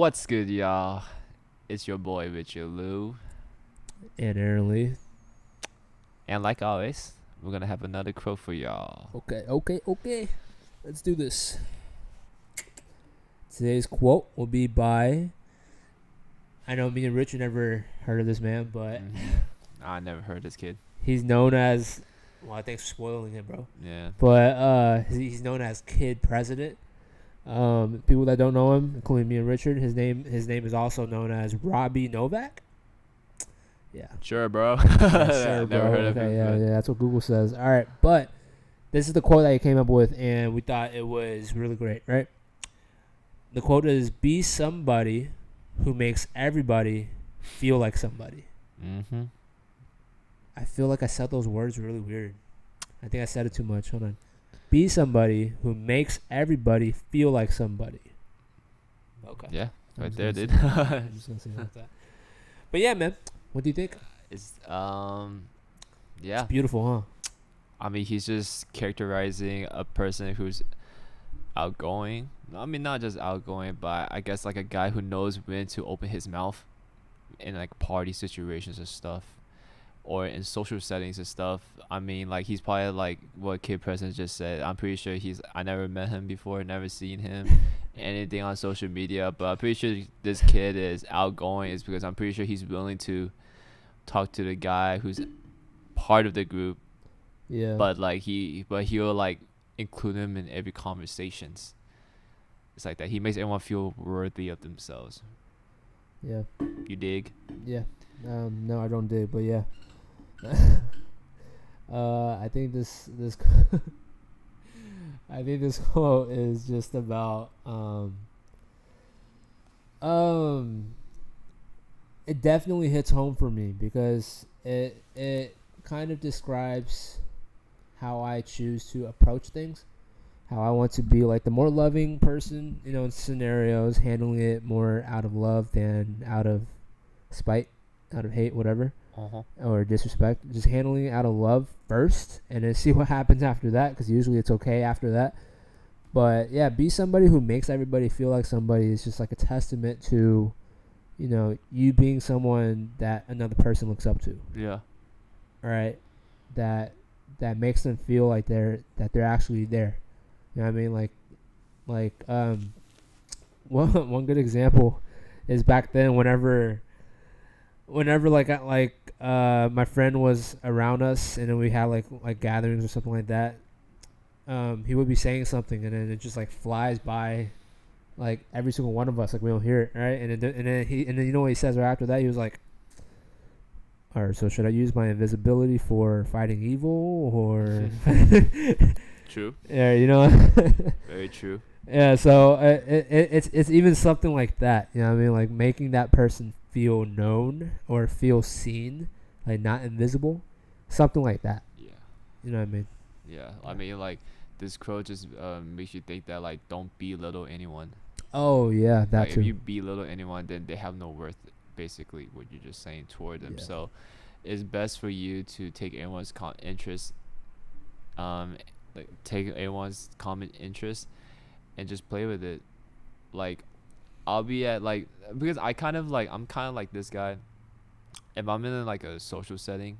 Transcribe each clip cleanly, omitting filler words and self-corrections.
What's good, y'all? It's your boy Richiehomieluo, And Aaron Lee. and like always, we're gonna have another quote for y'all. Okay. Let's do this. Today's quote will be by. I know me and Richard never heard of this man, but I never heard this kid. he's known as. Well, I think spoiling him, bro. Yeah. But he's known as Kid President. People that don't know him, including me and Richard, his name is also known as Robbie Novak. Yeah. Sure, bro. Yeah, sure, Never heard of him. Yeah, that's what Google says. All right, but this is the quote that he came up with, and we thought it was really great, right? The quote is, "Be somebody who makes everybody feel like somebody." Mm-hmm. I feel like I said those words really weird. I think I said it too much. Hold on. Be somebody who makes everybody feel like somebody. Okay. Yeah, I'm right just there, gonna dude. say- I'm just gonna say it like that. But yeah, man. What do you think? It's yeah. It's beautiful, huh? I mean, he's just characterizing a person who's outgoing. I mean, not just outgoing, but I guess like a guy who knows when to open his mouth in like party situations and stuff, or in social settings and stuff. I mean, like he's probably like what Kid President just said. I'm pretty sure I never met him before, never seen him, anything on social media. But I'm pretty sure this kid is outgoing, is because I'm pretty sure he's willing to talk to the guy who's part of the group, Yeah. but he'll like include him in every conversations. It's like that. He makes everyone feel worthy of themselves. Yeah. You dig? Yeah. No, I don't dig, but yeah. I think this I think this quote is just about it definitely hits home for me because it kind of describes how I choose to approach things, how I want to be like the more loving person, in scenarios, handling it more out of love than out of spite, out of hate, whatever, or disrespect. Just handling it out of love first, and then see what happens after that, because usually it's okay after that. But yeah, be somebody who makes everybody feel like somebody is just like a testament to, you being someone that another person looks up to. Yeah. All right, that makes them feel like they're actually there. You know what I mean? Like one good example is back then whenever my friend was around us and then we had like gatherings or something like that. He would be saying something and then it just like flies by, like every single one of us, like we don't hear it, right? And then you know what he says right after that? He was like, "All right, so should I use my invisibility for fighting evil or?" True. Yeah, Very true. Yeah, so it's even something like that. You know what I mean? Like making that person feel known or feel seen, like not invisible, something like that. Yeah. You know what I mean? Yeah. I mean, like this quote just makes you think that like don't belittle anyone. Oh yeah, that Like too. if you belittle anyone, then they have no worth. Basically, what you're just saying toward them. Yeah. So, it's best for you to take everyone's interest, like take everyone's common interest, and just play with it. Like, I'll be at like because I'm kind of like this guy. If I'm in like a social setting,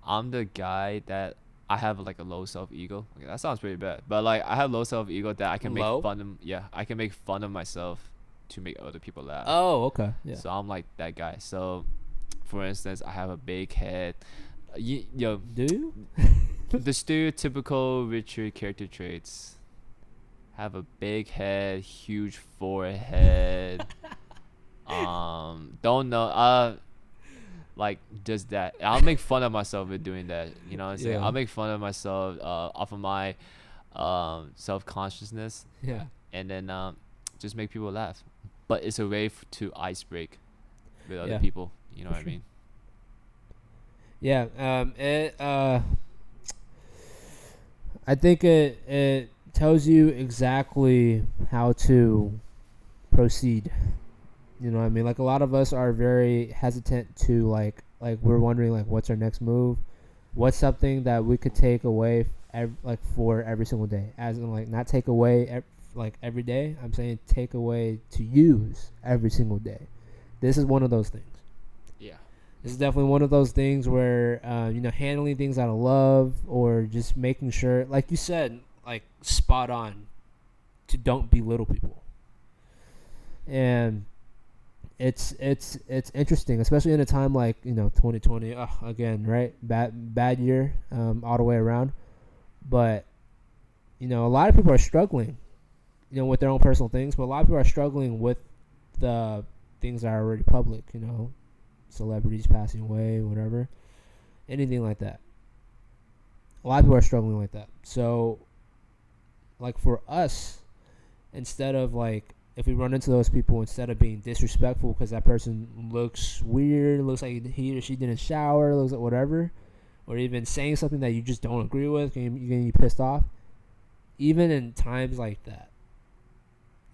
I'm the guy that I have like a low self ego. Okay, that sounds pretty bad, but like I have low self ego that I can Low? make fun of. Yeah, I can make fun of myself to make other people laugh. Oh, okay. Yeah. So I'm like that guy. So, for instance, I have a big head. Yo, Do you? the stereotypical Richard character traits. Have a big head, huge forehead. Don't know. Like just that. I'll make fun of myself with doing that. You know what I'm saying? Yeah. I'll make fun of myself off of my self consciousness, Yeah. and then just make people laugh. But it's a way to ice break with other Yeah, people. You know for what I sure. mean? Yeah. I think it tells you exactly how to proceed. You know what I mean? Like a lot of us are very hesitant to like we're wondering like what's our next move, what's something that we could take away for every single day, as in like not take away like every day. I'm saying take away to use every single day. This is one of those things. Yeah. This is definitely one of those things where handling things out of love, or just making sure, like you said, like spot on, to don't belittle people. And it's interesting, especially in a time like 2020. Again, right? Bad year, all the way around. But a lot of people are struggling, with their own personal things. But a lot of people are struggling with the things that are already public. Celebrities passing away, whatever, anything like that. A lot of people are struggling like that. So, like for us, instead of like, if we run into those people, instead of being disrespectful because that person looks weird, looks like he or she didn't shower, looks like whatever, or even saying something that you just don't agree with, you're getting you pissed off. Even in times like that,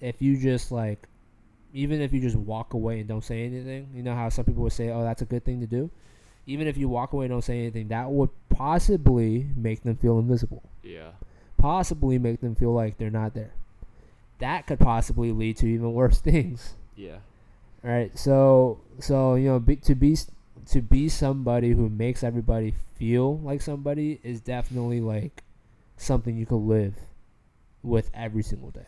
if you just like, even if you just walk away and don't say anything, you know how some people would say, oh, that's a good thing to do? Even if you walk away and don't say anything, that would possibly make them feel invisible. Yeah. Possibly make them feel like they're not there. That could possibly lead to even worse things. Yeah. Right. So to be somebody who makes everybody feel like somebody is definitely like something you could live with every single day.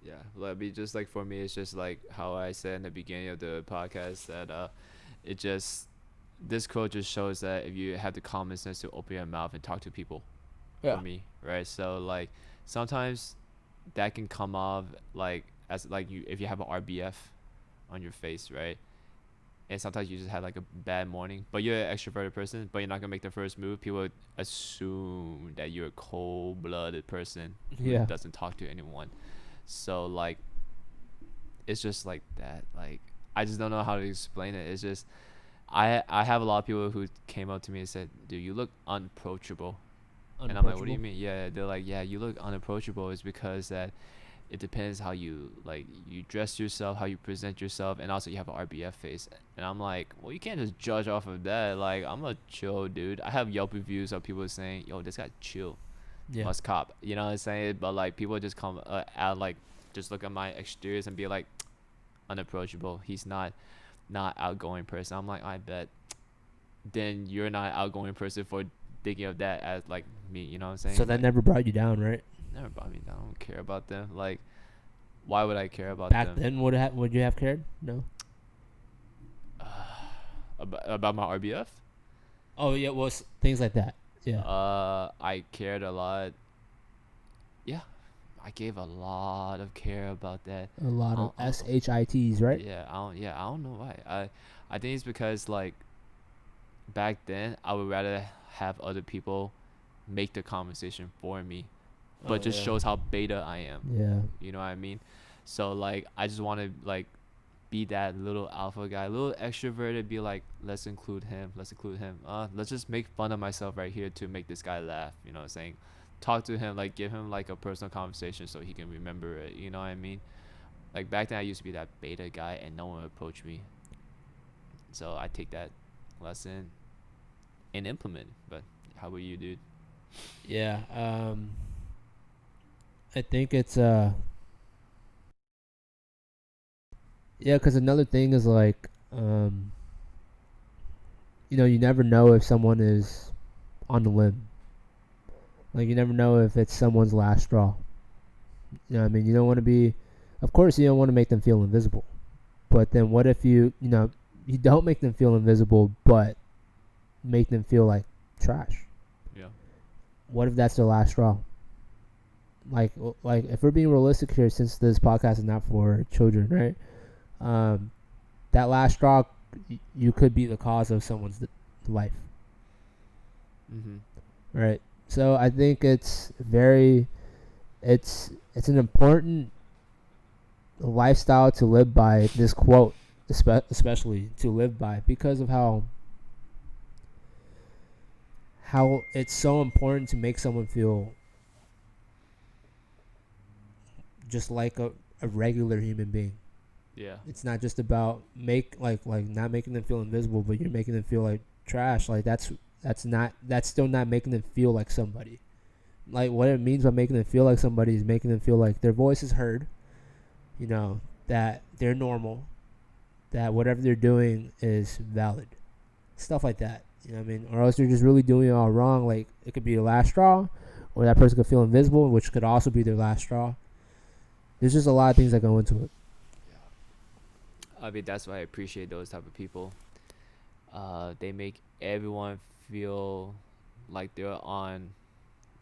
Yeah, like just like for me, it's just like how I said in the beginning of the podcast that it just, this quote just shows that if you have the common sense to open your mouth and talk to people, Yeah. for me, right? So like sometimes that can come off like as like you, if you have an RBF on your face, right? And sometimes you just had like a bad morning, but you're an extroverted person, but you're not gonna make the first move. People assume that you're a cold-blooded person who Yeah. doesn't talk to anyone. So like, it's just like that. Like, I just don't know how to explain it. It's just, I have a lot of people who came up to me and said, "Dude, you look unapproachable." And I'm like, "What do you mean?" Yeah, they're like, "Yeah, you look unapproachable." It's because that it depends how you like you dress yourself, how you present yourself, and also you have an RBF face. And I'm like, well, you can't just judge off of that. Like, I'm a chill dude. I have Yelp reviews of people saying, "Yo, this guy chill, Yeah. must cop." You know what I'm saying? But like, people just come out like just look at my exteriors and be like, unapproachable. He's not outgoing person. I'm like, I bet. Then you're not outgoing person for thinking of that as like me. You know what I'm saying? So that like, never brought you down, right? never brought me down. I don't care about them. Like, why would I care about Back them? then, would you have cared? No. About my RBF? Oh yeah, well, things like that. Yeah. I cared a lot. Yeah, I gave a lot of care about that. A lot of SHITs, right? Yeah, I don't know why. I think it's because like back then I would rather have other people make the conversation for me, but just shows how beta I am. Yeah. You know what I mean? So like I just want to like be that little alpha guy, little extroverted, be like, let's include him. Let's just make fun of myself right here to make this guy laugh. You know what I'm saying? Talk to him, like give him like a personal conversation so he can remember it. You know what I mean? Like back then I used to be that beta guy and no one would approach me. So I take that lesson and implement. But how about you, dude? Yeah. I think it's yeah, because another thing is like you never know if someone is on the limb. Like you never know if it's someone's last straw. You know what I mean? You don't want to be, of course you don't want to make them feel invisible. But then what if you don't make them feel invisible, but make them feel like trash? Yeah. What if that's their last straw? Like if we're being realistic here, since this podcast is not for children, right? That last straw, you could be the cause of someone's life. Mm-hmm. Right. So I think it's an important lifestyle to live by. This quote, especially to live by, because of how it's so important to make someone feel just like a regular human being. Yeah. It's not just about not making them feel invisible, but you're making them feel like trash. Like that's still not making them feel like somebody. like what it means by making them feel like somebody is making them feel like their voice is heard, you know, that they're normal, that whatever they're doing is valid, stuff like that. You know what I mean? Or else you're just really doing it all wrong. Like it could be the last straw, or that person could feel invisible, which could also be their last straw. There's just a lot of things that go into it. I mean, that's why I appreciate those type of people. They make everyone feel like they're on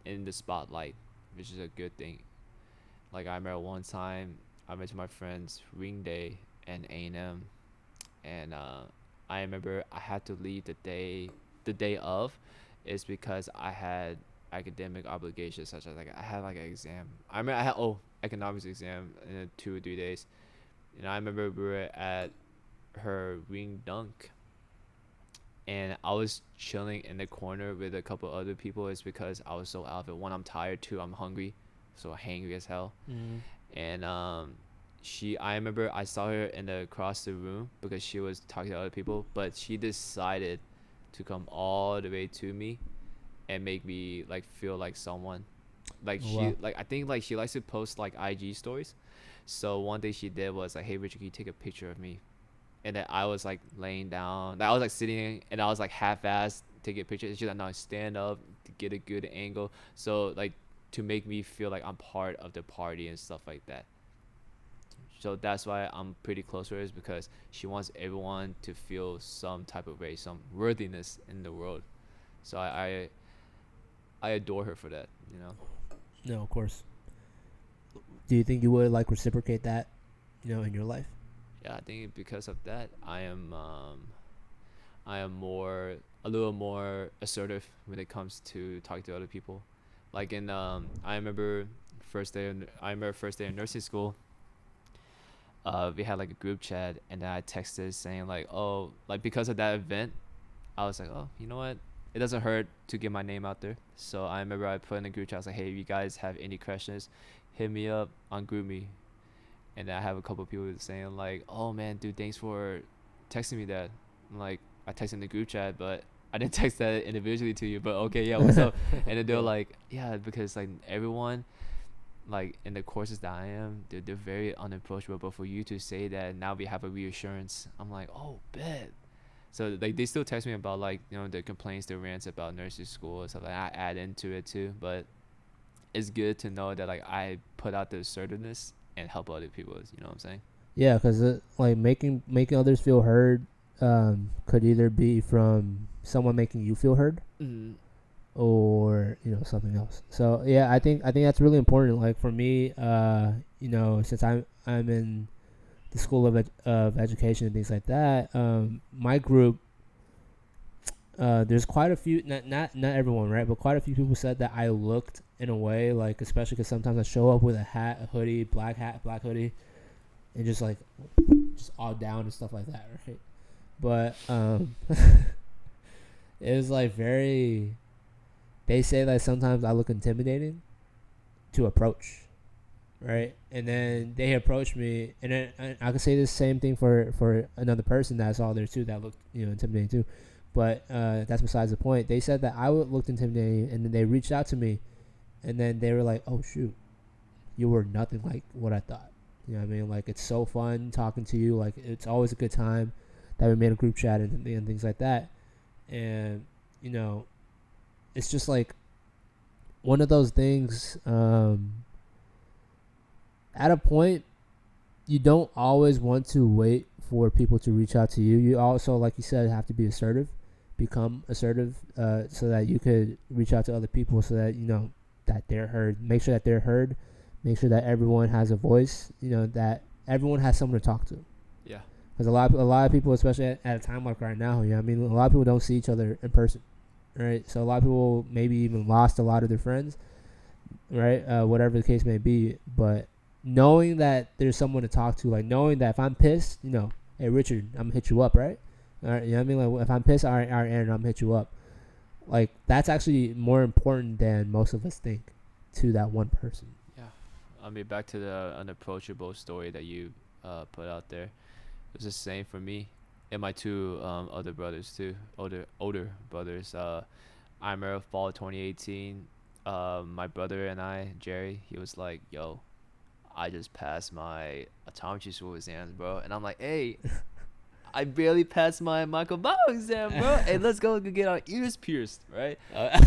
in the spotlight, which is a good thing. Like I remember one time I went to my friend's ring day and A&M, and I remember I had to leave the day of, is because I had academic obligations such as like I had like an exam. I remember I had economics exam in 2 or 3 days, and I remember we were at her ring dunk, and I was chilling in the corner with a couple other people. It's because I was so out of it. One, I'm tired. Two, I'm hungry, so hangry as hell. Mm. And I remember I saw her in the across the room because she was talking to other people, but she decided to come all the way to me and make me like feel like someone. Like Oh, wow. I think like she likes to post like IG stories. So one thing she did was like, "Hey Richard, can you take a picture of me?" And then I was like laying down, I was like sitting, and I was like half-assed to get pictures. She's like, "No, stand up to get a good angle." So like to make me feel like I'm part of the party and stuff like that. So that's why I'm pretty close with her, is because she wants everyone to feel some type of way, some worthiness in the world. So I adore her for that, you know. No, of course. Do you think you would like reciprocate that, in your life? Yeah, I think because of that, I am more a little more assertive when it comes to talking to other people. Like in I remember first day in nursing school. We had like a group chat, and then I texted saying like, oh, like because of that event, I was like, oh, you know what? It doesn't hurt to get my name out there. So I remember I put in the group chat, I was like, hey, if you guys have any questions, hit me up on GroupMe. And then I have a couple of people saying like, oh man, dude, thanks for texting me that. I'm like, I texted in the group chat, but I didn't text that individually to you. But okay, yeah, what's up? And then they're Yeah. like, yeah, because like everyone, like in the courses that I am, they're very unapproachable. But for you to say that, now we have a reassurance. I'm like, oh, bet. So like they still text me about like the complaints, the rants about nursing school and stuff like that. I add into it too, but it's good to know that like I put out the assertiveness and help other people. You know what I'm saying? Yeah, because like making others feel heard could either be from someone making you feel heard, Mm. or something else. So yeah, I think that's really important. Like for me, since I'm in the school of education and things like that, my group, there's quite a few, not everyone, right, but quite a few people said that I looked in a way, like especially because sometimes I show up with a hat, a hoodie, black hat, black hoodie, and just all down and stuff like that, right? But it was like very. They say that sometimes I look intimidating to approach, right? And then they approach me, and then I could say the same thing for another person that's all there too that looked intimidating too, but that's besides the point. They said that I would looked intimidating, and then they reached out to me, and then they were like, "Oh shoot, you were nothing like what I thought." You know what I mean? Like it's so fun talking to you. Like it's always a good time that we made a group chat and things like that, and you know, it's just like one of those things. At a point, you don't always want to wait for people to reach out to you. You also, like you said, have to be assertive, become assertive, so that you could reach out to other people, so that that they're heard. Make sure that they're heard. Make sure that everyone has a voice. That everyone has someone to talk to. Yeah. Because a lot of people, especially at a time like right now, I mean, a lot of people don't see each other in person, right? So a lot of people maybe even lost a lot of their friends, right? Whatever the case may be, but knowing that there's someone to talk to, like knowing that if I'm pissed, hey Richard, I'm gonna hit you up, right? All right, you know what I mean? Like if I'm pissed, all right, Aaron, I'm gonna hit you up. Like that's actually more important than most of us think to that one person. Yeah. I mean, back to the unapproachable story that you put out there. It was the same for me and my two other brothers too, older brothers. I remember fall 2018. my brother and I, Jerry, he was like, "Yo, I just passed my optometry school exams, bro," and I'm like, "Hey, I barely passed my microbiome exam, bro. Hey, let's go get our ears pierced, right?"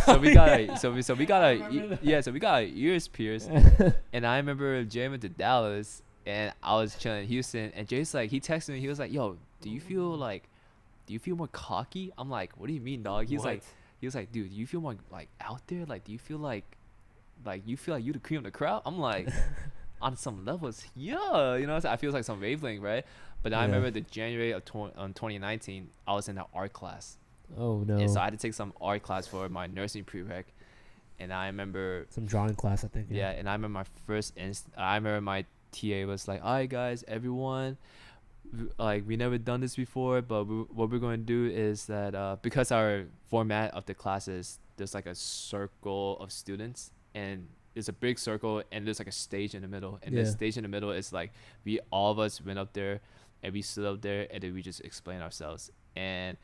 So we got yeah. so we got I our remember that. yeah, so we got our ears pierced, and I remember Jay went to Dallas, and I was chilling in Houston, and Jay's like, he texted me, he was like, "Yo, do you feel more cocky?" I'm like, "What do you mean, dog?" What? He was like, "Dude, do you feel more like out there? Like, do you feel like you feel like you the cream of the crowd?" I'm like, on some levels, yeah, you know, I feel like some wavelength, right? But I Yeah. remember the January of 2019, I was in the art class, Oh and so no. I had to take some art class for my nursing prereq, and I remember, Some drawing class, I think. Yeah. yeah, and I remember my I remember my TA was like, "All right, guys, everyone, like we never done this before, but what we're going to do is that because our format of the classes, there's like a circle of students, and there's a big circle, and there's like a stage in the middle, and the Yeah. stage in the middle is like we all of us went up there, and we stood up there, and then we just explain ourselves. And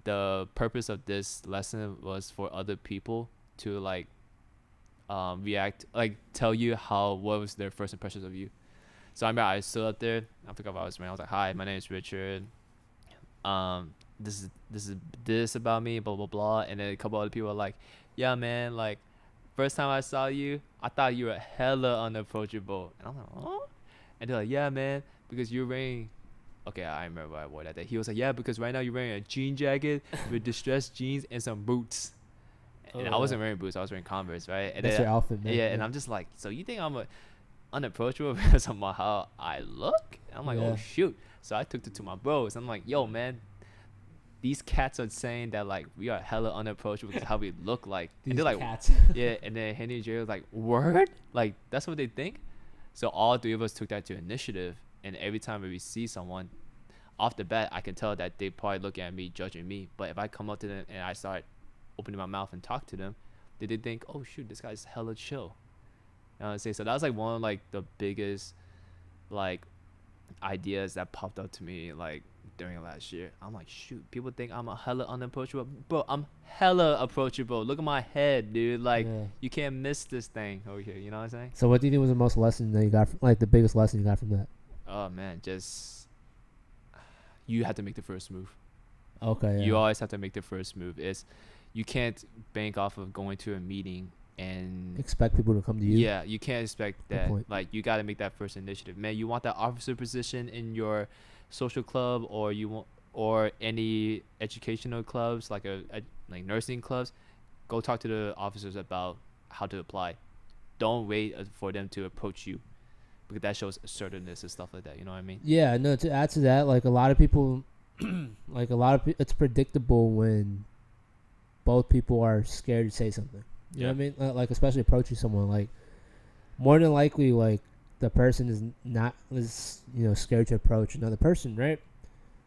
the purpose of this lesson was for other people to like react, like tell you how what was their first impressions of you. So I remember I stood up there. I forgot what I was wearing. I was like, "Hi, my name is Richard. This is this about me, blah blah blah." And then a couple other people were like, "Yeah, man. Like, first time I saw you, I thought you were hella unapproachable." And I'm like, "Oh," and they're like, "Yeah, man, because you're wearing." Okay, I remember what I wore that day. He was like, "Yeah, because right now you're wearing a jean jacket with distressed jeans and some boots." And I Oh yeah. wasn't wearing boots. I was wearing Converse, right? And That's then your outfit, man. yeah, and Yeah. I'm just like, "So you think I'm a unapproachable because of how I look?" I'm like, "Oh Yeah. shoot!" So I took it to my bros. I'm like, "Yo, man, these cats are saying that like we are hella unapproachable because how we look like," and These they're like, cats. "Yeah." And then Henry and Jerry was like, "Word? Like that's what they think?" So all three of us took that to initiative, and every time we see someone off the bat, I can tell that they probably looking at me, judging me. But if I come up to them and I start opening my mouth and talk to them, they think, "Oh shoot, this guy's hella chill." You know what I'm saying? So that was like one of like the biggest like ideas that popped up to me like during last year. I'm like, shoot, people think I'm a hella unapproachable, bro. I'm hella approachable. Look at my head, dude. Like, Yeah. you can't miss this thing over here. You know what I'm saying? So what do you think was the most lesson that you got? Like the biggest lesson you got from that? Oh man, just you have to make the first move. Okay. You Yeah. always have to make the first move. It's you can't bank off of going to a meeting and Expect people to come to you. yeah, you can't expect Good that. point. Like you got to make that first initiative, man. You want that officer position in your social club, or you want, or any educational clubs like like nursing clubs. Go talk to the officers about how to apply. Don't wait for them to approach you, because that shows assertiveness and stuff like that. You know what I mean? Yeah. No. To add to that, like a lot of people, it's predictable when both people are scared to say something. You know what I mean? Like especially approaching someone, like more than likely, like the person is scared to approach another person, right?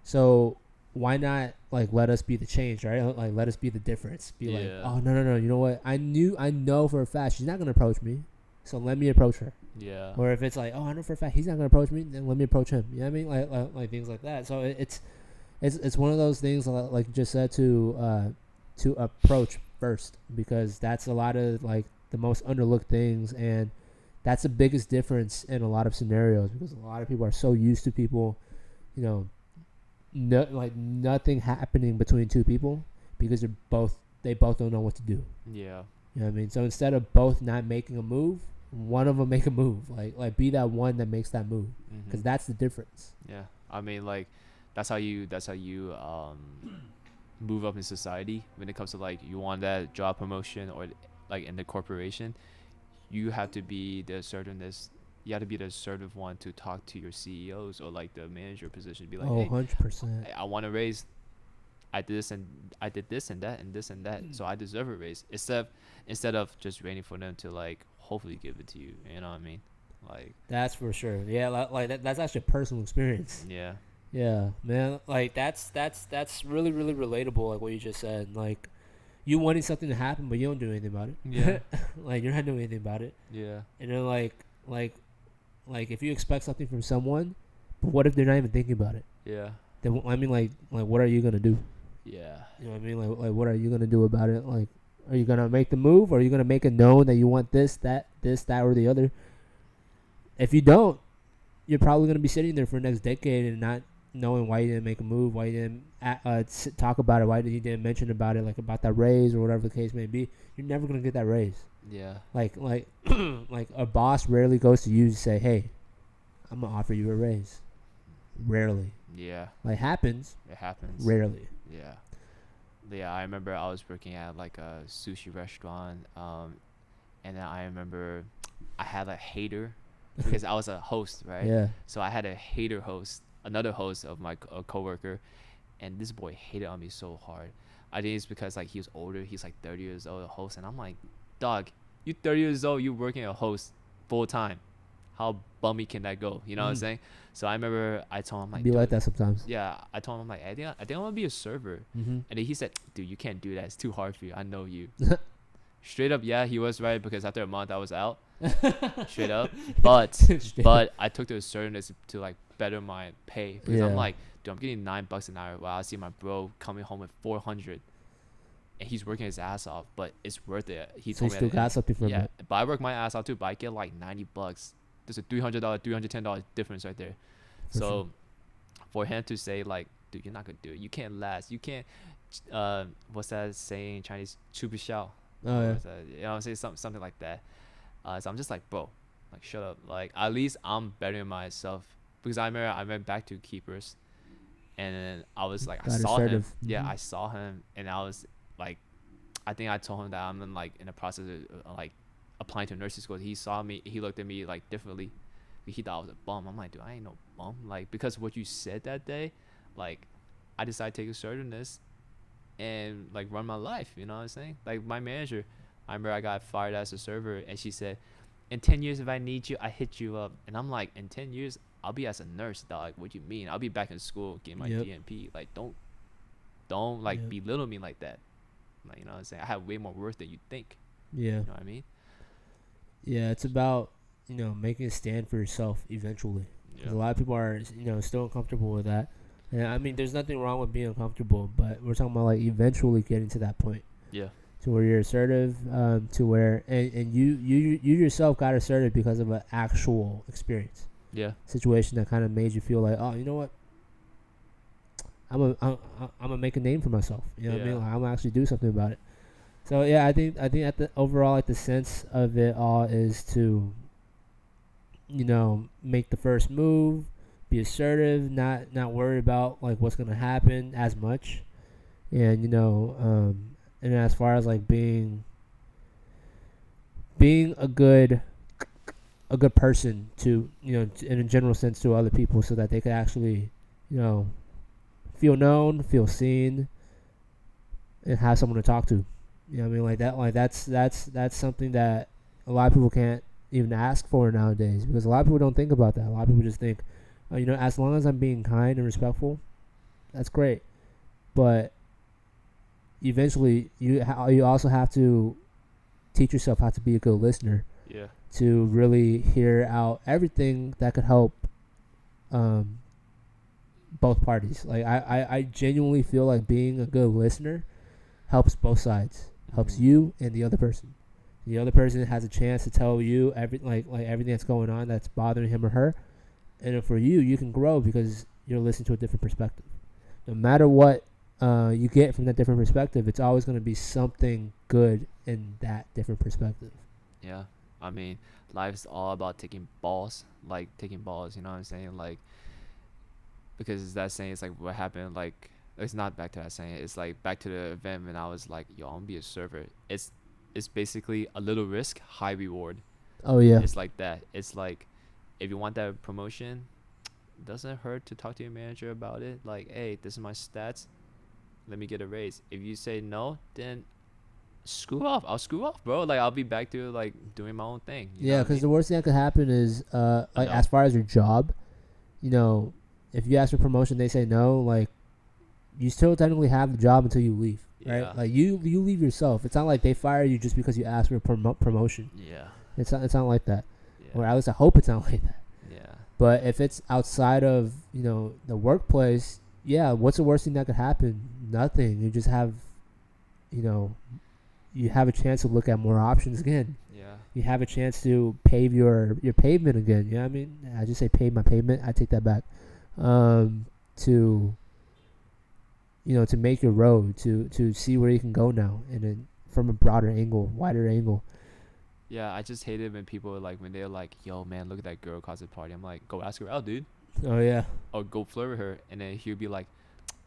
So why not like let us be the change, right? Like let us be the difference. Be like, Yeah. oh no, you know what? I know for a fact she's not gonna approach me, so let me approach her. Yeah. Or if it's like, oh, I know for a fact he's not gonna approach me, then let me approach him. You know what I mean? Like things like that. So it's one of those things like you just said to approach first, because that's a lot of like the most underlooked things, and that's the biggest difference in a lot of scenarios, because a lot of people are so used to people, you know, like nothing happening between two people because they both don't know what to do. Yeah. You know what I mean? So instead of both not making a move, one of them make a move. Like be that one that makes that move, because that's the difference. Yeah. I mean, like, that's how you move up in society when it comes to like you want that job promotion or like in the corporation. You have to be the assertiveness. You have to be the assertive one to talk to your CEOs or like the manager position. Be like, Oh, hey, 100%. I want to raise. I did this and that and this and that, so I deserve a raise. Instead of just waiting for them to like hopefully give it to you. You know what I mean? Like, That's for sure. Yeah, like that's actually a personal experience. yeah, Yeah, man. Like that's really really relatable. Like what you just said. Like you wanting something to happen, but you don't do anything about it. yeah, Like you're not doing anything about it. yeah, And then like if you expect something from someone, but what if they're not even thinking about it? yeah, Then I mean like what are you gonna do? yeah, You know what I mean? Like what are you gonna do about it? Like Are you gonna make the move, or are you gonna make it known that you want this, that, or the other? If you don't, you're probably gonna be sitting there for the next decade and not knowing why you didn't make a move, why you didn't talk about it, why you didn't mention about it, like about that raise or whatever the case may be. You're never gonna get that raise. Yeah. Like like a boss rarely goes to you to say, "Hey, I'm gonna offer you a raise." Rarely. Yeah. Like happens. It happens. Rarely. Yeah. Yeah, I remember I was working at like a sushi restaurant, and then I remember I had a hater because I was a host, right? Yeah. So I had a hater host, another host of my coworker, and this boy hated on me so hard. I think it's because like he was older. He's like 30 years old, a host, and I'm like, dog, you 30 years old, you working a host full time. How bummy can that go? You know what I'm saying? So I remember I told him like, Be like "Dude," that sometimes. yeah, I told him like, I think I want to be a server. Mm-hmm. And then he said, dude, you can't do that. It's too hard for you. I know you. Straight up, yeah, he was right because after a month I was out. Straight up. But I took the assertiveness to like better my pay because I'm like, dude, I'm getting $9 an hour while I see my bro coming home with 400, and he's working his ass off, but it's worth it. He So told you me still got something from yeah, it. but I work my ass off too, but I get like $90. There's a $300, $310 difference right there. For So sure. for him to say like, dude, you're not gonna do it. You can't last. You can't. What's that saying in Chinese? 吃不消. Oh yeah. You know what I'm saying? Something like that. So I'm just like, bro, like shut up. Like at least I'm bettering myself because I remember I went back to keepers, and then I was like, I Got saw him. assertive. Yeah, Mhm. I saw him, and I was like, I think I told him that I'm in the process of like applying to nursing school. He saw me. He looked at me like differently. He thought I was a bum. I'm like, dude, I ain't no bum. Like because of what you said that day, like I decided to take assertiveness and like run my life. You know what I'm saying? Like my manager, I remember I got fired as a server, and she said, "In 10 years, if I need you, I hit you up." And I'm like, "In 10 years, I'll be as a nurse, dog. What do you mean? I'll be back in school getting my Yep. DNP. Like don't like Yep. belittle me like that. Like you know what I'm saying? I have way more worth than you think. Yeah. You know what I mean? Yeah. It's about making a stand for yourself eventually. 'Cause a lot of people are still uncomfortable with that. And I mean, there's nothing wrong with being uncomfortable, but we're talking about like eventually getting to that point. Yeah. To where you're assertive, to where and you yourself got assertive because of an actual experience, Yeah. situation that kind of made you feel like, oh, you know what, I'm gonna make a name for myself. You know what I mean? Yeah. Like, I'm gonna actually do something about it. So yeah, I think at the overall, like the sense of it all is to make the first move, be assertive, not worry about like what's gonna happen as much, and and as far as like being a good person to in a general sense to other people, so that they could actually feel known, feel seen, and have someone to talk to. You know what I mean? Like that. Like that's something that a lot of people can't even ask for nowadays, because a lot of people don't think about that. A lot of people just think, as long as I'm being kind and respectful, that's great. But eventually, you also have to teach yourself how to be a good listener, Yeah. to really hear out everything that could help both parties. Like I genuinely feel like being a good listener helps both sides. Helps you and the other person. The other person has a chance to tell you everything that's going on that's bothering him or her, and then for you can grow because you're listening to a different perspective. No matter what you get from that different perspective, it's always going to be something good in that different perspective. Yeah. I mean, life's all about taking balls. Like taking balls. You know what I'm saying? Like because that saying is like what happened. Like it's not back to that saying. It's like back to the event when I was like, yo, I'm gonna be a server. It's basically a little risk, high reward. Oh yeah. It's like that. It's like if you want that promotion, doesn't hurt to talk to your manager about it. Like, hey, this is my stats. Let me get a raise. If you say no, then screw off. I'll screw off, bro. Like I'll be back to like doing my own thing. Yeah, because the worst thing that could happen is like No. as far as your job, if you ask for promotion, they say no. Like you still technically have the job until you leave, right? Yeah. Like you leave yourself. It's not like they fire you just because you asked for a promotion. Yeah. It's not like that. Yeah. Or at least I hope it's not like that. Yeah. But if it's outside of the workplace, yeah, what's the worst thing that could happen? Nothing. You just have you have a chance to look at more options again. Yeah. You have a chance to pave your pavement again. You know what I mean? I just say pave my pavement. I take that back. To to make your road, to see where you can go now, and then from a broader angle, wider angle. Yeah, I just hate it when people when they're like, "Yo, man, look at that girl across the party." I'm like, "Go ask her out, dude." Oh yeah. Or go flirt with her, and then he'll be like,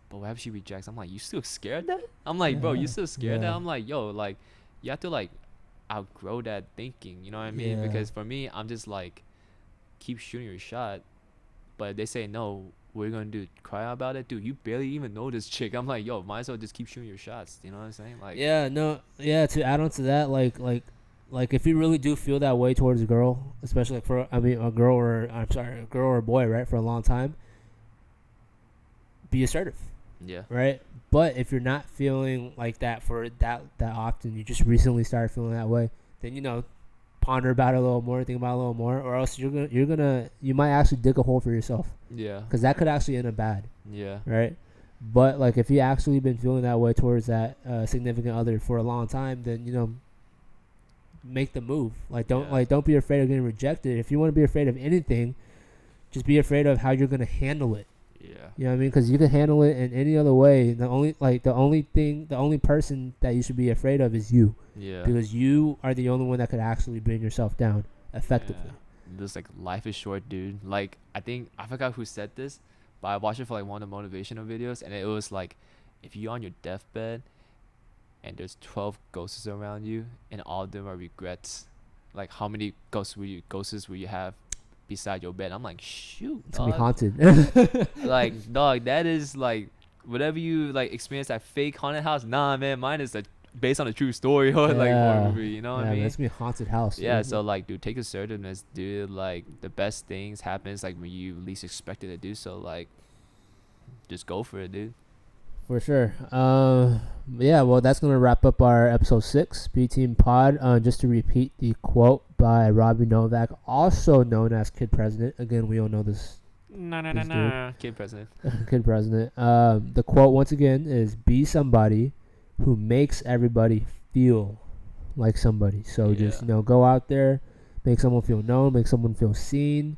"But what if she rejects?" I'm like, "You still scared of that?" I'm like, "Bro, you still scared of that?" I'm like, "Yo, you have to outgrow that thinking." You know what I mean? Yeah. Because for me, I'm just keep shooting your shot. But if they say no, what are you gonna do? Cry about it, dude? You barely even know this chick. I'm like, yo, might as well just keep shooting your shots. You know what I'm saying? To add on to that, if you really do feel that way towards a girl, especially a girl or a boy, right, for a long time, be assertive. Yeah. Right? But if you're not feeling like that for that often, you just recently started feeling that way, then ponder about it a little more, think about it a little more, or else you might actually dig a hole for yourself. Yeah. Because that could actually end up bad. Yeah. Right? But if you actually been feeling that way towards that significant other for a long time, then make the move. Don't be afraid of getting rejected. If you want to be afraid of anything, just be afraid of how you're gonna handle it. Yeah. You know what I mean? Because you can handle it in any other way. The only person that you should be afraid of is you. Yeah. Because you are the only one that could actually bring yourself down effectively. Yeah. This life is short, dude. I think I forgot who said this, but I watched it for one of the motivational videos, and it was if you're on your deathbed and there's 12 ghosts around you and all of them are regrets, how many ghosts will you have beside your bed? I'm like, shoot, it's gonna be haunted. Dog, that is whatever you experience that fake haunted house. Nah, man, mine is based on a true story or movie, you know what I mean? That's gonna be a haunted house. Yeah, so dude, take assertiveness, dude. The best things happens when you least expect it to do so. Just go for it, dude. For sure. Yeah, well, that's going to wrap up our episode 6, BTeamPod. Just to repeat the quote by Robbie Novak, also known as Kid President. Again, we all know this. No. Kid President. Kid President. The quote, once again, is be somebody who makes everybody feel like somebody. So just, go out there, make someone feel known, make someone feel seen.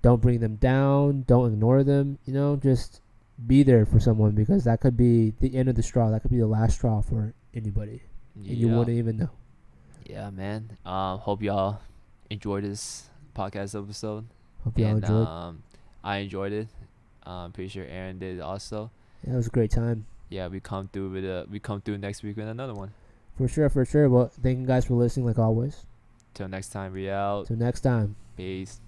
Don't bring them down. Don't ignore them. Just be there for someone, because that could be the end of the straw. That could be the last straw for anybody. And you wouldn't even know. Yeah, man. Hope y'all enjoyed this podcast episode. Hope y'all enjoyed. I enjoyed it. Pretty sure Aaron did also. Yeah, it was a great time. Yeah, we come through next week with another one. For sure. Well, thank you guys for listening like always. Till next time, we out. Till next time. Peace.